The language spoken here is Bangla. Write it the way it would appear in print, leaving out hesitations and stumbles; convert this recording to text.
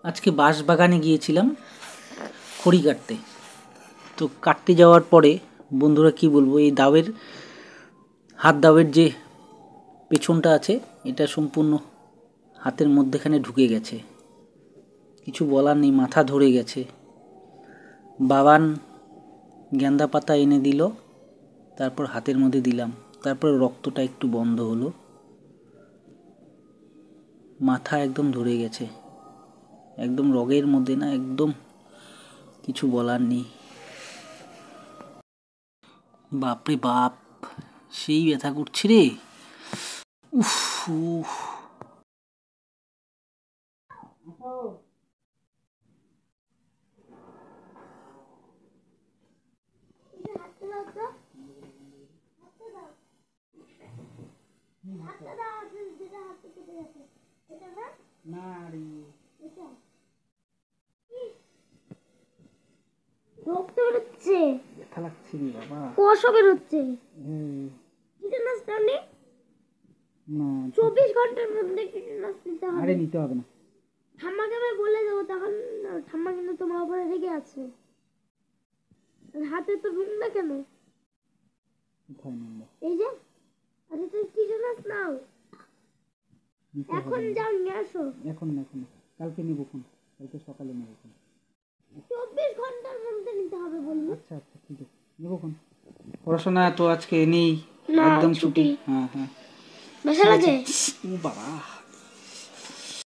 আজকে বাঁশবাগানে গিয়েছিলাম খড়ি কাটতে। তো কাটতে যাওয়ার পরে বন্ধুরা কি বলবো, এই দাওয়ের হাত দাওয়ের যে পেছনটা আছে এটা সম্পূর্ণ হাতের মধ্যেখানে ঢুকে গেছে। কিছু বলার নেই, মাথা ধরে গেছে। বাবান গেন্দা পাতা এনে দিল, তারপর হাতের মধ্যে দিলাম, তারপর রক্তটা একটু বন্ধ হলো। মাথা একদম ধরে গেছে, একদম রগের মধ্যে না, একদম কিছু বলার নেই। বাপরে বাপ, সেই ব্যথা করছে রে। উফ উফ। রক্ত বেরোচ্ছে, ব্যথা লাগছে রে বাবা। কষও বেরোচ্ছে। টিটেনাস নানি না 24 ঘন্টার মধ্যে টিটেনাস নিতে হবে। আরে নিতে হবে না, ঠাম্মাকে আমি বলে দেবো, তখন ঠাম্মা কিন্তু তোমার উপরে রেগে আছে। হাতে তো রুম না কেন? এই যে আরে তুই টিটেনাস নাও, এখন যাও নিয়ে আসো। এখন না, এখন কালকে নিব, ফোন কালকে সকালে নেব ফোন। 24 ঘন্টার মধ্যে নিতে হবে বললি। আচ্ছা আচ্ছা ঠিক আছে, নেব ফোন। পড়াশোনা তো আজকে নেই, একদম ছুটি। হ্যাঁ হ্যাঁ, ব্যথা লাগে ও বাবা।